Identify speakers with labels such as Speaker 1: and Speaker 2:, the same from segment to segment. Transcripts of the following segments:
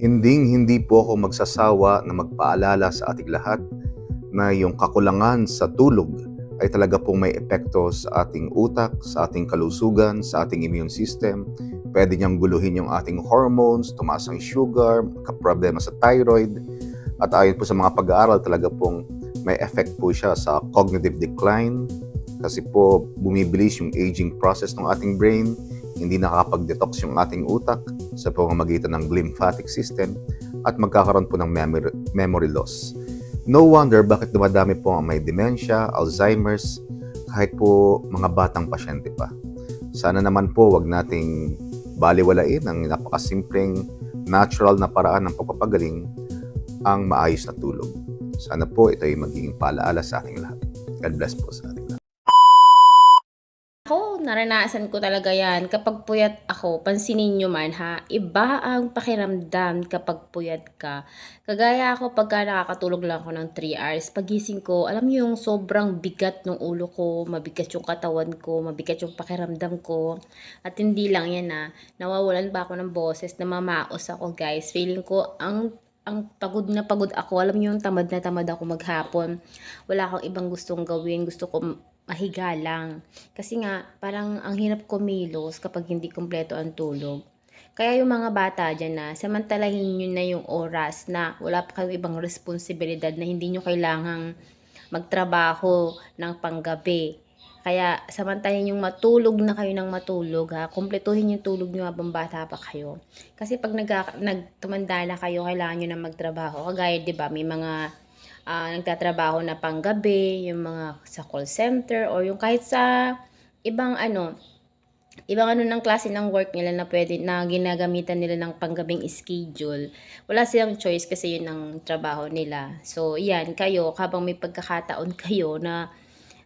Speaker 1: Hinding-hindi po ako magsasawa na magpaalala sa ating lahat na yung kakulangan sa tulog ay talaga pong may epekto sa ating utak, sa ating kalusugan, sa ating immune system. Pwede niyang guluhin yung ating hormones, tumaas ang sugar, problema sa thyroid. At ayon po sa mga pag-aaral, talaga pong may effect po siya sa cognitive decline kasi po bumibilis yung aging process ng ating brain, hindi nakakapag-detox yung ating utak sa pamamagitan ng lymphatic system at magkakaroon po ng memory loss. No wonder bakit dumadami po ang may dementia, Alzheimer's, kahit po mga batang pasyente pa. Sana naman po wag nating baliwalain ang napakasimpleng natural na paraan ng pagpapagaling, ang maayos na tulog. Sana po ito ay magiging paalaala sa ating lahat. God bless po sa ating lahat.
Speaker 2: Ako, naranasan ko talaga yan. Kapag puyat ako, pansinin nyo man ha, iba ang pakiramdam kapag puyat ka. Kagaya ako pagka nakakatulog lang ako ng 3 hours, pagising ko, alam nyo yung sobrang bigat ng ulo ko, mabigat yung katawan ko, mabigat yung pakiramdam ko. At hindi lang yan ha, nawawalan pa ako ng boses, namamaos ako guys. Feeling ko ang pagod na pagod ako. Alam niyo yung tamad na tamad ako maghapon. Wala akong ibang gustong gawin. Gusto ko mahiga lang. Kasi nga, parang ang hirap kumilos kapag hindi kumpleto ang tulog. Kaya yung mga bata dyan na, samantalahin nyo na yung oras na wala pa kayong ibang responsibilidad na hindi nyo kailangang magtrabaho ng panggabi. Kaya samantahin yung matulog na kayo ng matulog ha, kumpletuhin yung tulog nyo habang bata pa kayo. Kasi pag nagtumanda na kayo, kailangan nyo na magtrabaho. Kagaya 'di ba, may mga nagtatrabaho na panggabi, yung mga sa call center or yung kahit sa ibang ibang ng klase ng work nila na pwede na ginagamitan nila ng panggabing schedule. Wala silang choice kasi yun ang trabaho nila. So, yan, kayo, habang may pagkakataon kayo na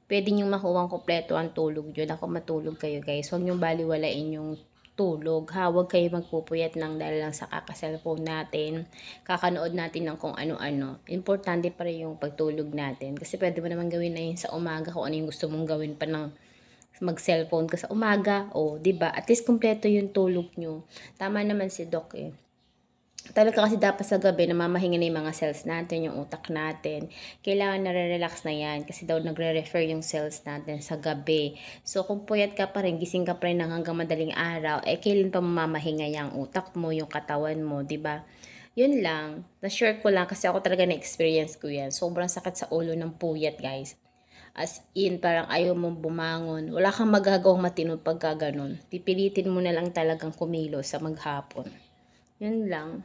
Speaker 2: pwede nyo makuha kompleto ang tulog nyo, naku matulog kayo guys. Huwag nyo baliwalain yung tulog ha. Huwag kayo magpupuyat lang dahil lang sa kaka-cellphone natin, kakanood natin ng kung ano-ano. Importante pa rin yung pagtulog natin kasi pwede mo naman gawin na yun sa umaga kung ano yung gusto mong gawin pa ng mag-cellphone ka sa umaga o 'di ba? At least kumpleto yung tulog nyo. Tama naman si Doc eh. Talaga kasi dapat sa gabi namamahinga na yung mga cells natin, yung utak natin. Kailangan nare-relax na yan kasi daw nagre-refer yung cells natin sa gabi. So kung puyat ka pa rin, gising ka pa rin hanggang madaling araw, eh kailan pa mamamahinga yung utak mo, yung katawan mo, 'di ba? Yun lang. Na-share ko lang kasi ako talaga na-experience ko yan. Sobrang sakit sa ulo ng puyat, guys. As in, parang ayaw mong bumangon. Wala kang magagawang matino pagka ganun. Pipilitin mo na lang talagang kumilos sa maghapon. Yun lang.